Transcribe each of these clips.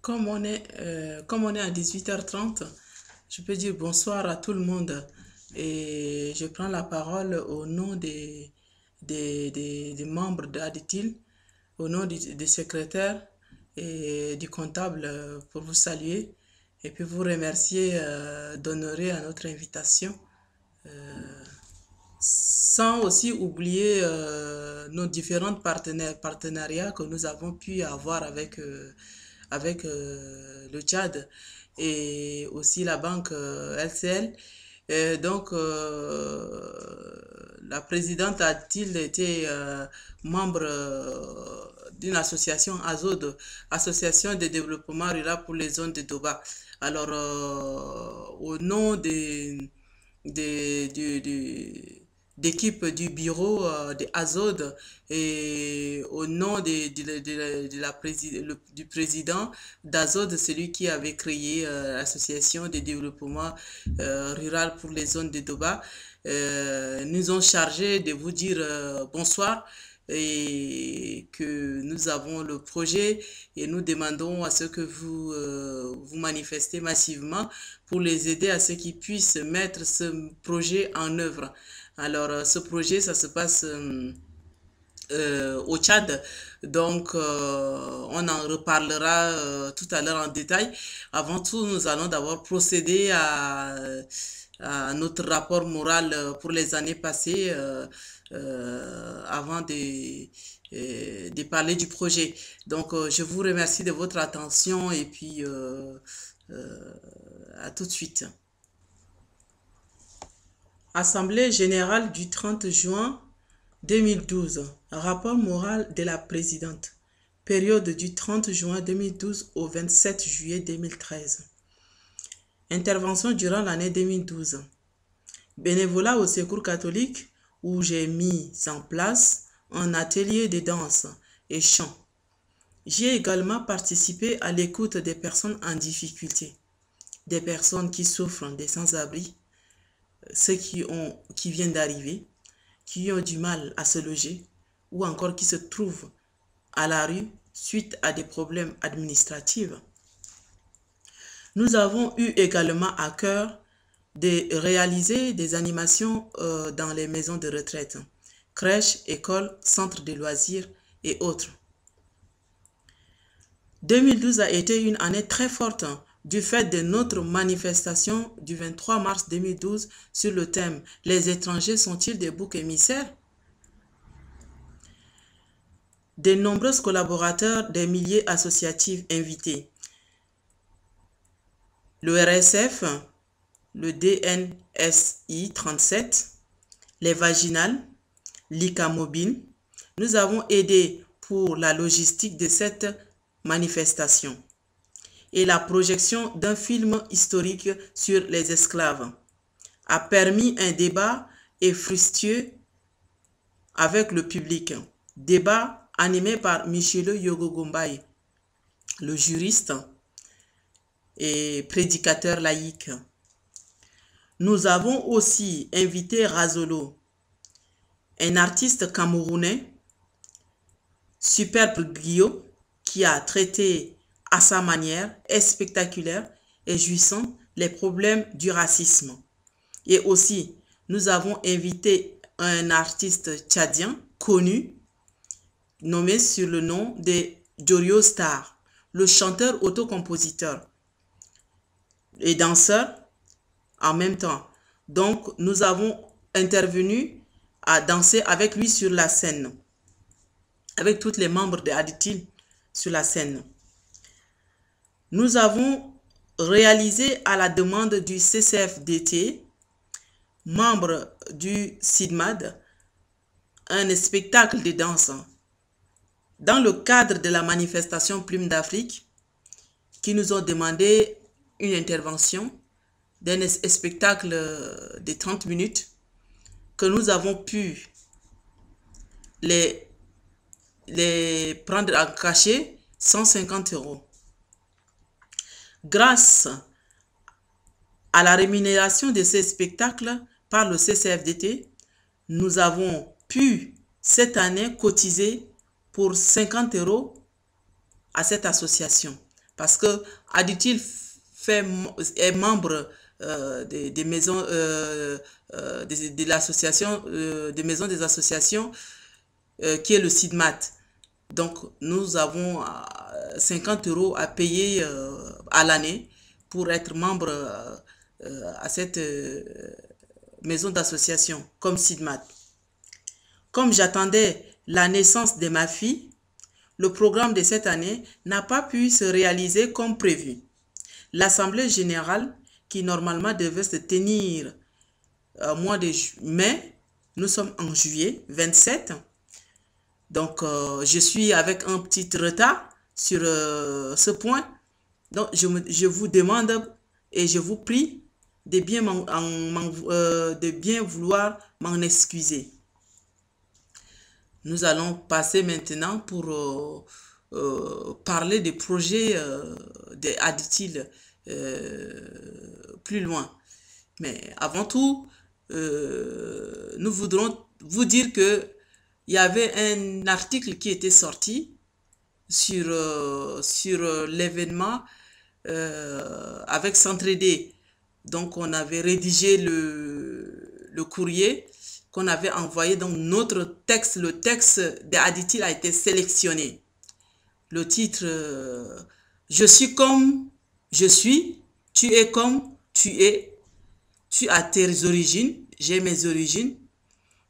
Comme on est à 18h30, je peux dire bonsoir à tout le monde et je prends la parole au nom des membres d'Aditil, au nom des secrétaires et du comptable pour vous saluer et puis vous remercier d'honorer à notre invitation. Sans aussi oublier nos différents partenariats que nous avons pu avoir avec le Tchad et aussi la banque LCL. Et donc, la présidente a-t-il été membre d'une association AZOD, Association de développement rural pour les zones de Doba. Alors, au nom des d'équipe du bureau de Azod et au nom du président d'Azod, celui qui avait créé l'association de développement rural pour les zones de Doba, nous ont chargé de vous dire bonsoir et que nous avons le projet et nous demandons à ce que vous vous manifestez massivement pour les aider à ce qu'ils puissent mettre ce projet en œuvre. Alors, ce projet, ça se passe au Tchad. Donc, on en reparlera tout à l'heure en détail. Avant tout, nous allons d'abord procéder à notre rapport moral pour les années passées avant de parler du projet. Donc, je vous remercie de votre attention et puis à tout de suite. Assemblée générale du 30 juin 2012. Rapport moral de la présidente. Période du 30 juin 2012 au 27 juillet 2013. Intervention durant l'année 2012. Bénévolat au Secours catholique où j'ai mis en place un atelier de danse et chant. J'ai également participé à l'écoute des personnes en difficulté, des personnes qui souffrent des sans-abri, ceux qui viennent d'arriver, qui ont du mal à se loger ou encore qui se trouvent à la rue suite à des problèmes administratifs. Nous avons eu également à cœur de réaliser des animations dans les maisons de retraite, crèches, écoles, centres de loisirs et autres. 2012 a été une année très forte du fait de notre manifestation du 23 mars 2012 sur le thème « Les étrangers sont-ils des boucs émissaires ?» De nombreux collaborateurs des milliers associatifs invités. Le RSF, le DNSI 37, les Vaginales, l'ICA Mobile. Nous avons aidé pour la logistique de cette manifestation et la projection d'un film historique sur les esclaves a permis un débat et fructueux avec le public. Débat animé par Michelo Yogogombaye, le juriste et prédicateur laïque. Nous avons aussi invité Razolo, un artiste camerounais, superbe griot, qui a traité à sa manière est spectaculaire et jouissant les problèmes du racisme. Et aussi, nous avons invité un artiste tchadien connu, nommé sur le nom de Jorio Star, le chanteur autocompositeur et danseur en même temps. Donc, nous avons intervenu à danser avec lui sur la scène, avec tous les membres de Aditil sur la scène. Nous avons réalisé à la demande du CCFDT, membre du SIDMAD, un spectacle de danse dans le cadre de la manifestation Plume d'Afrique qui nous ont demandé une intervention d'un spectacle de 30 minutes que nous avons pu les prendre en cachet 150 €. Grâce à la rémunération de ces spectacles par le CCFDT, nous avons pu cette année cotiser pour 50 € à cette association. parce que Additil est membre des maisons de l'association des maisons des associations qui est le SIDMAT. Donc nous avons 50 € à payer à l'année pour être membre à cette maison d'association comme SIDMAT. Comme j'attendais la naissance de ma fille, le programme de cette année n'a pas pu se réaliser comme prévu. L'Assemblée générale, qui normalement devait se tenir au mois de mai, nous sommes en juillet 27. Donc, je suis avec un petit retard sur ce point. Donc, je vous demande et je vous prie de bien vouloir m'en excuser. Nous allons passer maintenant pour parler des projets des Additil plus loin. Mais avant tout, nous voudrons vous dire que il y avait un article qui était sorti sur l'événement avec S'entraider. Donc, on avait rédigé le courrier qu'on avait envoyé. Donc, notre texte, le texte d'Additil a été sélectionné. Le titre, je suis comme je suis, tu es comme tu es, tu as tes origines, j'ai mes origines.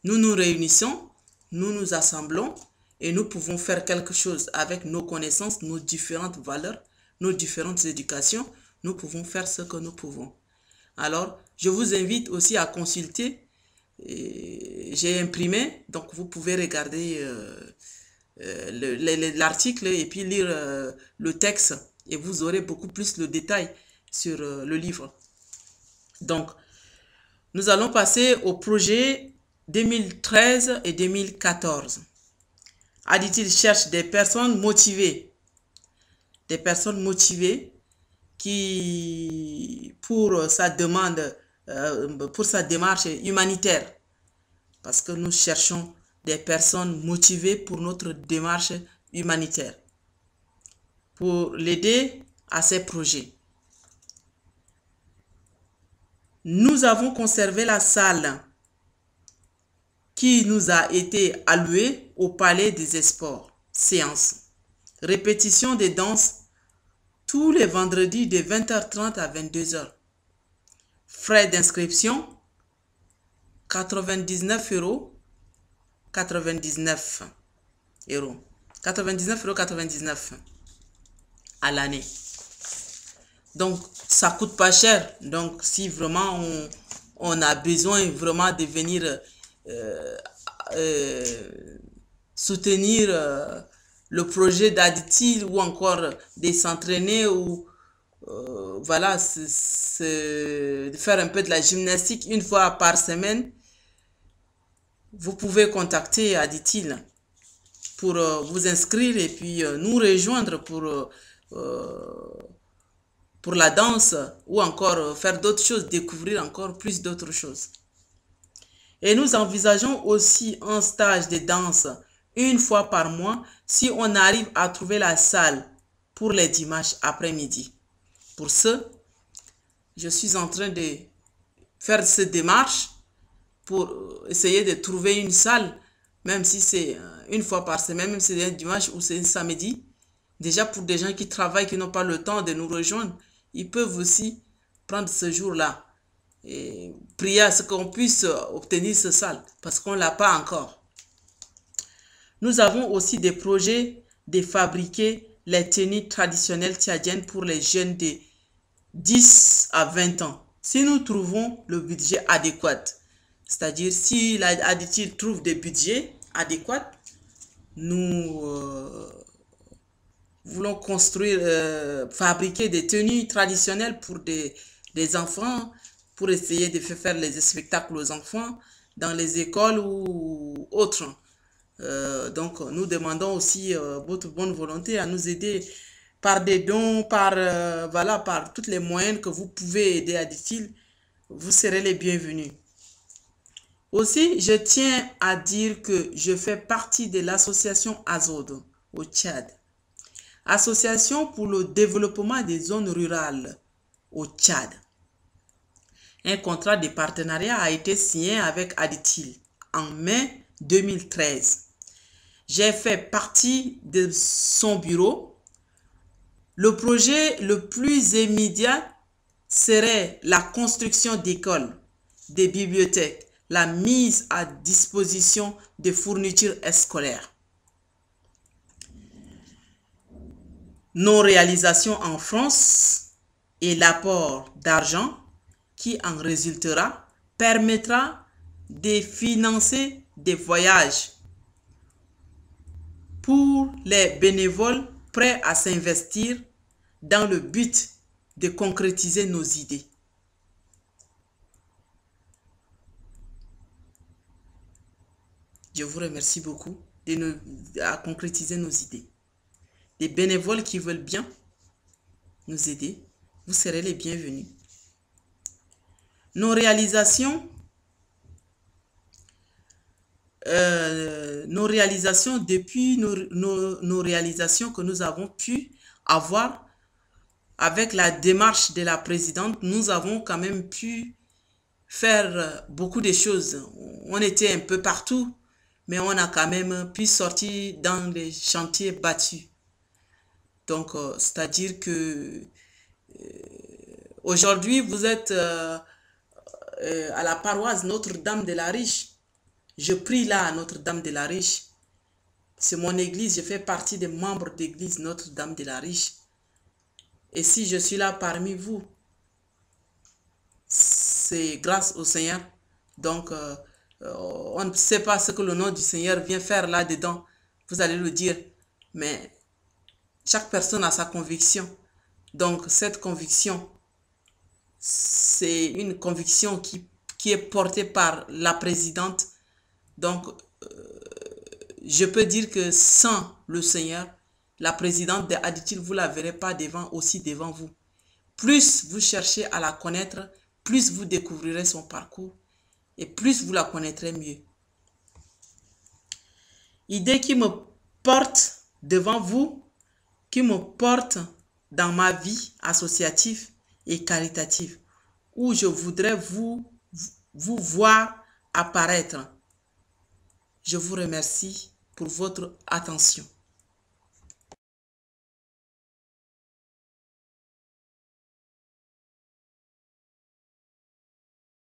Nous nous réunissons, nous nous assemblons et nous pouvons faire quelque chose avec nos connaissances, nos différentes valeurs, nos différentes éducations. Nous pouvons faire ce que nous pouvons. Alors, je vous invite aussi à consulter. J'ai imprimé, donc vous pouvez regarder l'article et puis lire le texte et vous aurez beaucoup plus de détails sur le livre. Donc, nous allons passer au projet 2013 et 2014. Additil cherche des personnes motivées. Des personnes motivées qui, pour sa demande, pour sa démarche humanitaire. Parce que nous cherchons des personnes motivées pour notre démarche humanitaire. Pour l'aider à ses projets. Nous avons conservé la salle qui nous a été allouée au Palais des Sports. Séance. Répétition des danses tous les vendredis de 20h30 à 22h. Frais d'inscription 99 €. 99 €. 99,99 € à l'année. Donc, ça coûte pas cher. Donc, si vraiment on a besoin vraiment de venir soutenir le projet d'Additil ou encore de s'entraîner ou voilà, de faire un peu de la gymnastique une fois par semaine, vous pouvez contacter Additil pour vous inscrire et puis nous rejoindre pour la danse ou encore faire d'autres choses, découvrir encore plus d'autres choses. Et nous envisageons aussi un stage de danse une fois par mois si on arrive à trouver la salle pour les dimanches après-midi. Pour ce, je suis en train de faire cette démarche pour essayer de trouver une salle, même si c'est une fois par semaine, même si c'est un dimanche ou c'est un samedi. Déjà pour des gens qui travaillent, qui n'ont pas le temps de nous rejoindre, ils peuvent aussi prendre ce jour-là et prier à ce qu'on puisse obtenir ce salle parce qu'on ne l'a pas encore. Nous avons aussi des projets de fabriquer les tenues traditionnelles tchadiennes pour les jeunes de 10 à 20 ans. Si nous trouvons le budget adéquat, c'est-à-dire si l'Additil trouve des budgets adéquats, nous voulons construire, fabriquer des tenues traditionnelles pour des enfants, pour essayer de faire les spectacles aux enfants dans les écoles ou autres. Donc, nous demandons aussi votre bonne volonté à nous aider par des dons, voilà, par tous les moyens que vous pouvez aider Additil. Vous serez les bienvenus. Aussi, je tiens à dire que je fais partie de l'association Azod au Tchad. Association pour le développement des zones rurales au Tchad. Un contrat de partenariat a été signé avec Aditil en mai 2013. J'ai fait partie de son bureau. Le projet le plus immédiat serait la construction d'écoles, des bibliothèques, la mise à disposition de fournitures scolaires. Nos réalisations en France et l'apport d'argent qui en résultera permettra de financer des voyages pour les bénévoles prêts à s'investir dans le but de concrétiser nos idées. Je vous remercie beaucoup de concrétiser nos idées. Les bénévoles qui veulent bien nous aider, vous serez les bienvenus. Nos réalisations, depuis nos réalisations que nous avons pu avoir avec la démarche de la présidente, nous avons quand même pu faire beaucoup de choses. On était un peu partout, mais on a quand même pu sortir dans les chantiers battus. Donc, c'est-à-dire que aujourd'hui, vous êtes à la paroisse Notre-Dame de la Riche. Je prie là à Notre-Dame de la Riche. C'est mon église, je fais partie des membres d'église Notre-Dame de la Riche. Et si je suis là parmi vous, c'est grâce au Seigneur. Donc, on ne sait pas ce que le nom du Seigneur vient faire là-dedans. Vous allez le dire. Mais chaque personne a sa conviction. Donc, cette conviction, c'est une conviction qui est portée par la présidente. Donc, je peux dire que sans le Seigneur, la présidente de Aditil, vous ne la verrez pas aussi devant vous. Plus vous cherchez à la connaître, plus vous découvrirez son parcours et plus vous la connaîtrez mieux. Idée qui me porte devant vous, qui me porte dans ma vie associative et caritative, où je voudrais vous voir apparaître. Je vous remercie pour votre attention.